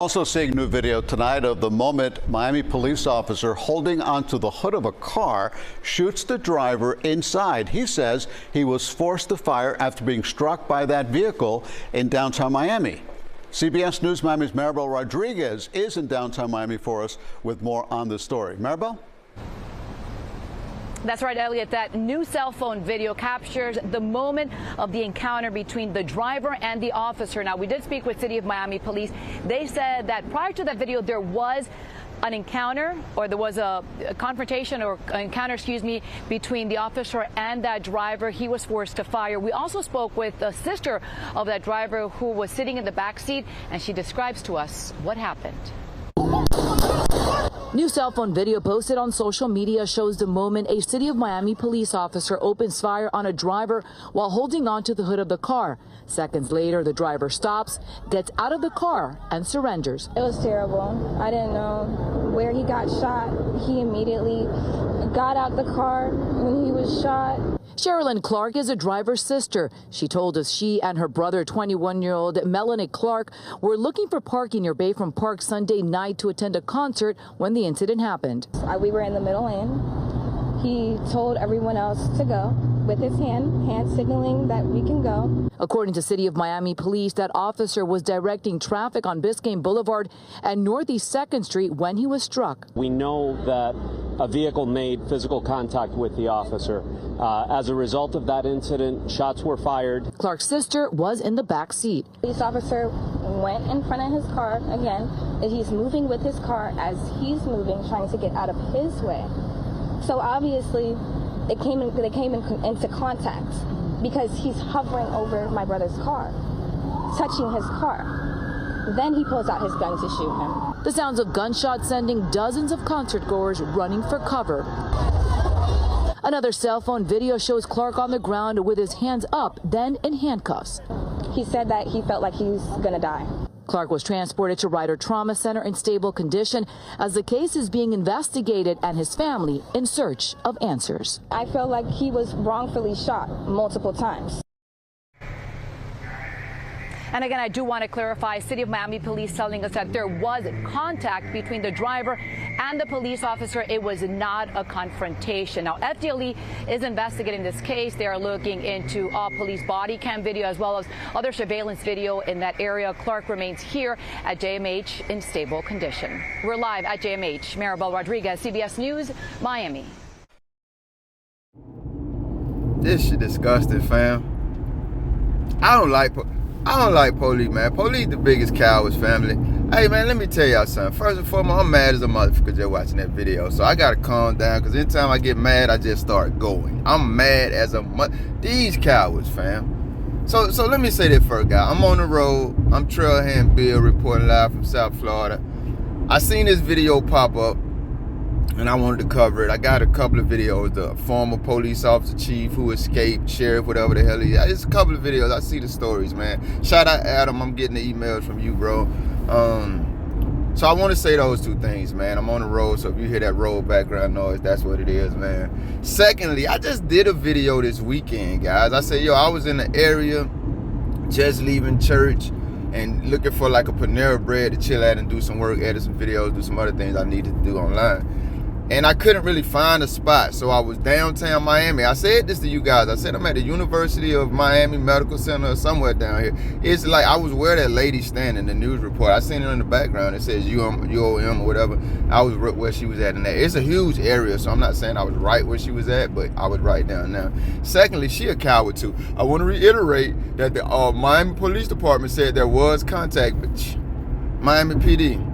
Also seeing new video tonight of the moment Miami police officer holding onto the hood of a car shoots the driver inside. He says he was forced to fire after being struck by that vehicle in downtown Miami. CBS News Miami's Maribel Rodriguez is in downtown Miami for us with more on this story. Maribel? That's right, Elliot. That new cell phone video captures the moment of the encounter between the driver and the officer. Now, we did speak with City of Miami police. They said that prior to that video, there was an encounter, or there was a confrontation or encounter, between the officer and that driver. He was forced to fire. We also spoke with the sister of that driver who was sitting in the back seat, and she describes to us what happened. New cell phone video posted on social media shows the moment a City of Miami police officer opens fire on a driver while holding onto the hood of the car. Seconds later, the driver stops, gets out of the car, and surrenders. It was terrible. I didn't know where he got shot. He immediately got out the car when he was shot. Sherilyn Clark is a driver's sister. She told us she and her brother, 21-year-old Melanie Clark, were looking for parking near Bayfront Park Sunday night to attend a concert when the incident happened. We were in the middle lane. He told everyone else to go with his hand signaling that we can go. According to City of Miami police, that officer was directing traffic on Biscayne Boulevard and Northeast 2nd Street when he was struck. We know that a vehicle made physical contact with the officer. As a result of that incident, shots were fired. Clark's sister was in the back seat. Police officer went in front of his car again, and he's moving with his car as he's moving, trying to get out of his way. So obviously, they came into contact because he's hovering over my brother's car, touching his car. Then he pulls out his gun to shoot him. The sounds of gunshots sending dozens of concertgoers running for cover. Another cell phone video shows Clark on the ground with his hands up, then in handcuffs. He said that he felt like he was going to die. Clark was transported to Ryder Trauma Center in stable condition as the case is being investigated and his family in search of answers. I feel like he was wrongfully shot multiple times. And again, I do want to clarify, City of Miami police telling us that there was contact between the driver and the police officer. It was not a confrontation. Now, FDLE is investigating this case. They are looking into all police body cam video as well as other surveillance video in that area. Clark remains here at JMH in stable condition. We're live at JMH. Maribel Rodriguez, CBS News, Miami. This shit disgusting, fam. I don't like police, man. Police the biggest cowards, family. Hey, man, let me tell y'all something. First and foremost, I'm mad as a motherfucker just watching that video. So I gotta calm down, because anytime I get mad, I just start going. I'm mad as a these cowards, fam. So let me say this first, guy. I'm on the road. I'm Trailhand Bill reporting live from South Florida. I seen this video pop up, and I wanted to cover it. I got a couple of videos. The former police officer chief who escaped, sheriff, whatever the hell he is. It's a couple of videos. I see the stories, man. Shout out Adam. I'm getting the emails from you, bro. So I want to say those two things, man. I'm on the road, so if you hear that road background noise, that's what it is, man. Secondly, I just did a video this weekend, guys. I said, yo, I was in the area just leaving church and looking for like a Panera Bread to chill at and do some work, edit some videos, do some other things I needed to do online. And I couldn't really find a spot, so I was downtown Miami. I said this to you guys. I said I'm at the University of Miami Medical Center or somewhere down here. It's like I was where that lady standing, the news report. I seen her in the background. It says UOM or whatever. I was where she was at in that. It's a huge area, so I'm not saying I was right where she was at, but I was right down there. Secondly, she a coward too. I want to reiterate that the Miami Police Department said there was contact, but Miami PD.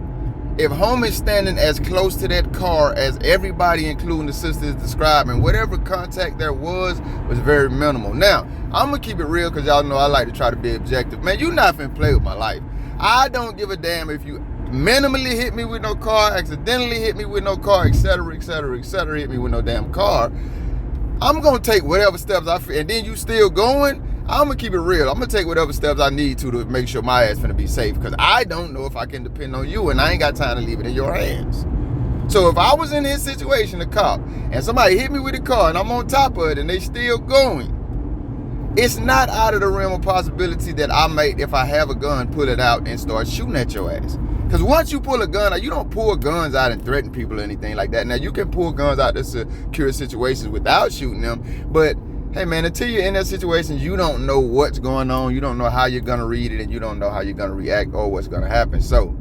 If homie standing as close to that car as everybody, including the sisters, describing, whatever contact there was very minimal. Now, I'm going to keep it real because y'all know I like to try to be objective. Man, you not finna play with my life. I don't give a damn if you minimally hit me with no car, accidentally hit me with no car, etc., etc., etc., hit me with no damn car. I'm going to take whatever steps I feel, and then you still going, I'm going to keep it real. I'm going to take whatever steps I need to make sure my ass finna be safe, because I don't know if I can depend on you, and I ain't got time to leave it in your hands. So if I was in this situation, a cop, and somebody hit me with a car, and I'm on top of it, and they still going, it's not out of the realm of possibility that I might, if I have a gun, pull it out and start shooting at your ass. Because once you pull a gun out, you don't pull guns out and threaten people or anything like that. Now, you can pull guns out to secure situations without shooting them. But, hey, man, until you're in that situation, you don't know what's going on. You don't know how you're going to read it, and you don't know how you're going to react or what's going to happen. So,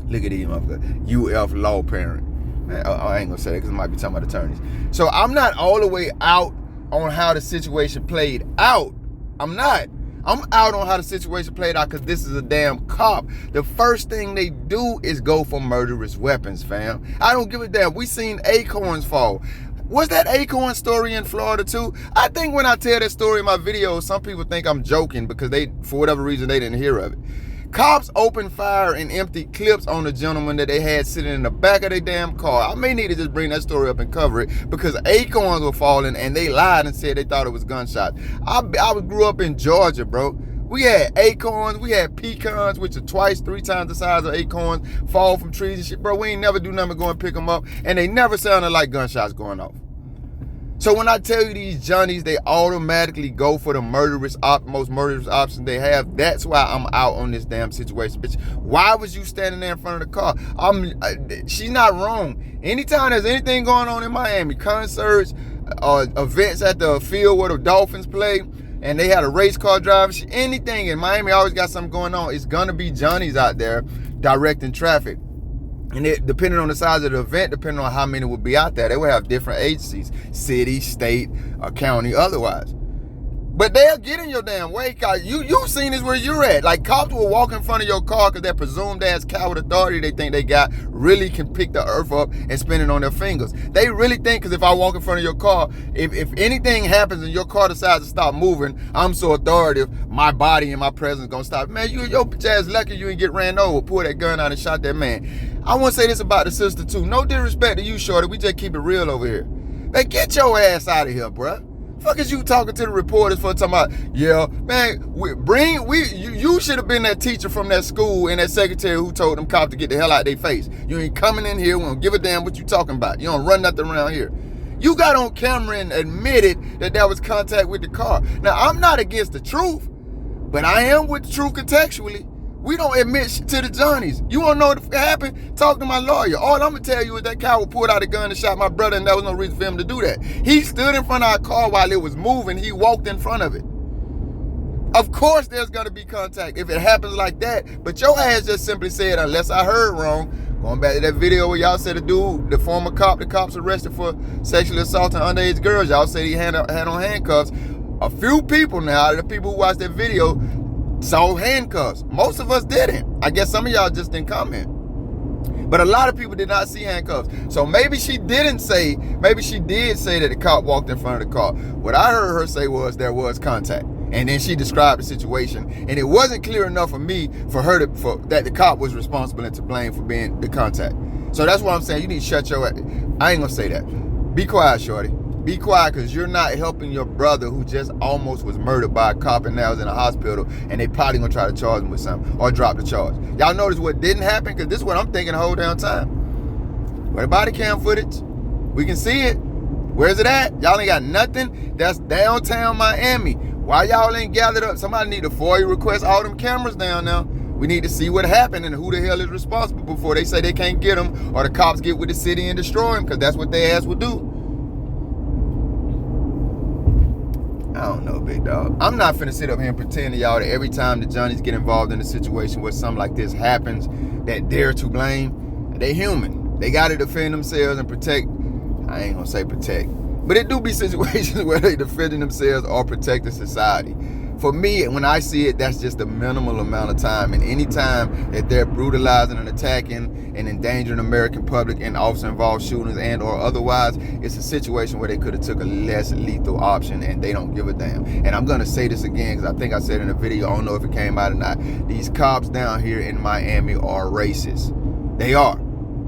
look at these motherfuckers. UF law parent. Man, I ain't going to say that because it might be talking about attorneys. So, I'm not all the way out on how the situation played out. I'm not. I'm out on how the situation played out because this is a damn cop. The first thing they do is go for murderous weapons, fam. I don't give a damn. We seen acorns fall. Was that acorn story in Florida too? I think when I tell that story in my video, some people think I'm joking because they, for whatever reason, they didn't hear of it. Cops opened fire and emptied clips on the gentleman that they had sitting in the back of their damn car. I may need to just bring that story up and cover it because acorns were falling and they lied and said they thought it was gunshots. I grew up in Georgia, bro. We had acorns, we had pecans, which are 2-3 times the size of acorns, fall from trees and shit. Bro, we ain't never do nothing but go and pick them up, and they never sounded like gunshots going off. So when I tell you these Johnnies, they automatically go for the most murderous option they have. That's why I'm out on this damn situation, bitch. Why was you standing there in front of the car? She's not wrong. Anytime there's anything going on in Miami, concerts, events at the field where the Dolphins play, and they had a race car driver, anything in Miami always got something going on. It's gonna be Johnnies out there directing traffic. And it, depending on the size of the event, depending on how many would be out there, they would have different agencies, city, state, or county, otherwise. But they'll get in your damn way, cause you've seen this where you're at. Like, cops will walk in front of your car because that presumed ass coward authority they think they got really can pick the earth up and spin it on their fingers. They really think, because if I walk in front of your car, if anything happens and your car decides to stop moving, I'm so authoritative, my body and my presence gonna stop. Man, your bitch ass lucky you ain't get ran over, pull that gun out and shot that man. I want to say this about the sister too. No disrespect to you, shorty. We just keep it real over here. Man, get your ass out of here, bruh. Fuck is you talking to the reporters for talking about, yeah, man, you should have been that teacher from that school and that secretary who told them cops to get the hell out of their face. You ain't coming in here, we don't give a damn what you talking about. You don't run nothing around here. You got on camera and admitted that was contact with the car. Now, I'm not against the truth, but I am with the truth contextually. We don't admit shit to the Johnnies. You want to know what happened? Talk to my lawyer. All I'm going to tell you is that coward pulled out a gun and shot my brother, and there was no reason for him to do that. He stood in front of our car while it was moving. He walked in front of it. Of course there's going to be contact if it happens like that, but your ass just simply said, unless I heard wrong, going back to that video where y'all said the dude, the former cop, the cops arrested for sexually assaulting underage girls, y'all said he had on handcuffs. A few people now, the people who watched that video, saw handcuffs. Most of us didn't. I guess some of y'all just didn't comment. But a lot of people did not see handcuffs. So maybe she did say that the cop walked in front of the car. What I heard her say was there was contact. And then she described the situation. And it wasn't clear enough for me for that the cop was responsible and to blame for being the contact. So that's what I'm saying. You need to shut your ass. I ain't gonna say that. Be quiet, shorty. Be quiet, because you're not helping your brother who just almost was murdered by a cop and now is in a hospital, and they probably gonna try to charge him with something or drop the charge. Y'all notice what didn't happen? Because this is what I'm thinking the whole damn time. Where the body cam footage? We can see it. Where's it at? Y'all ain't got nothing. That's downtown Miami. Why y'all ain't gathered up? Somebody need to FOIA request all them cameras down now. We need to see what happened and who the hell is responsible before they say they can't get them or the cops get with the city and destroy them, because that's what their ass would do. I don't know, big dog. I'm not finna sit up here and pretend to y'all that every time the Johnnies get involved in a situation where something like this happens, that they're to blame. They human. They gotta defend themselves and protect. I ain't gonna say protect, but it do be situations where they defending themselves or protecting society. For me, when I see it, that's just a minimal amount of time. And any time that they're brutalizing and attacking and endangering the American public and officer-involved shootings and or otherwise, it's a situation where they could have took a less lethal option and they don't give a damn. And I'm going to say this again because I think I said in a video, I don't know if it came out or not. These cops down here in Miami are racist. They are.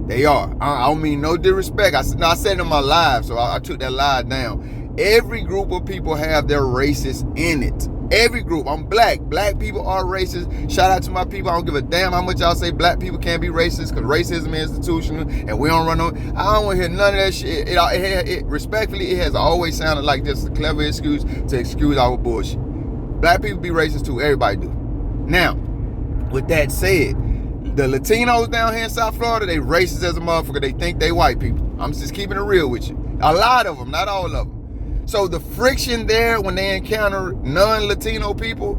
They are. I don't mean no disrespect. I said it in my live, so I took that live down. Every group of people have their racists in it. Every group. I'm black. Black people are racist. Shout out to my people. I don't give a damn how much y'all say black people can't be racist, because racism is institutional and we don't run on. I don't want to hear none of that shit. It respectfully, it has always sounded like just a clever excuse to excuse our bullshit. Black people be racist too. Everybody do. Now, with that said, The Latinos down here in South Florida, they racist as a motherfucker. They think they white people. I'm just keeping it real with you. A lot of them, not all of them. So the friction there when they encounter non-Latino people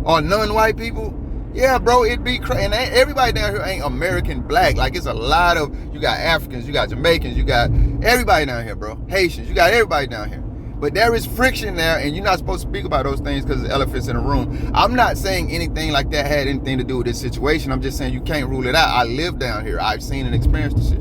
or non-white people, yeah, bro, it be crazy. And everybody down here ain't American black. Like, it's a lot of, you got Africans, you got Jamaicans, you got everybody down here, bro. Haitians, you got everybody down here. But there is friction there, and you're not supposed to speak about those things because there's elephants in the room. I'm not saying anything like that had anything to do with this situation. I'm just saying you can't rule it out. I live down here. I've seen and experienced this shit.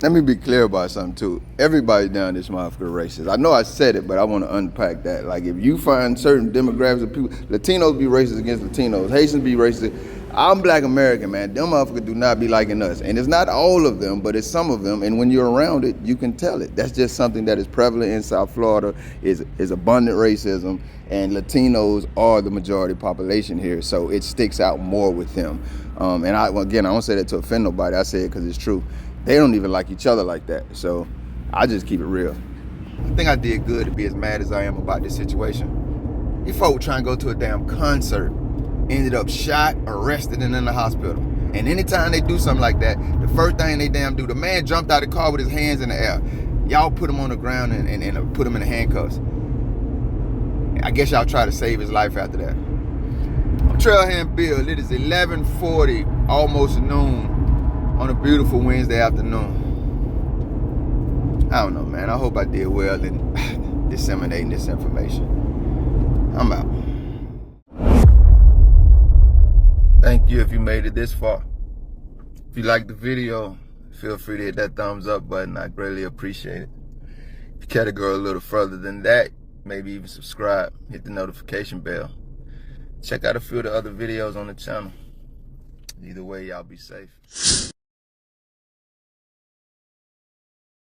Let me be clear about something, too. Everybody down this motherfucker racist. I know I said it, but I want to unpack that. Like, if you find certain demographics of people, Latinos be racist against Latinos, Haitians be racist. I'm black American, man. Them motherfuckers do not be liking us. And it's not all of them, but it's some of them. And when you're around it, you can tell it. That's just something that is prevalent in South Florida, is abundant racism. And Latinos are the majority population here. So it sticks out more with them. And I don't say that to offend nobody. I say it because it's true. They don't even like each other like that. So I just keep it real. I think I did good to be as mad as I am about this situation. These folk were trying to go to a damn concert. Ended up shot, arrested, and in the hospital. And anytime they do something like that, the first thing they damn do, the man jumped out of the car with his hands in the air. Y'all put him on the ground and put him in the handcuffs. I guess y'all try to save his life after that. I'm Trailhand Bill. It is 11:40, almost noon, on a beautiful Wednesday afternoon. I don't know, man. I hope I did well in disseminating this information. I'm out. Thank you if you made it this far. If you liked the video, feel free to hit that thumbs up button. I greatly appreciate it. If you care to go a little further than that, maybe even subscribe, hit the notification bell. Check out a few of the other videos on the channel. Either way, y'all be safe.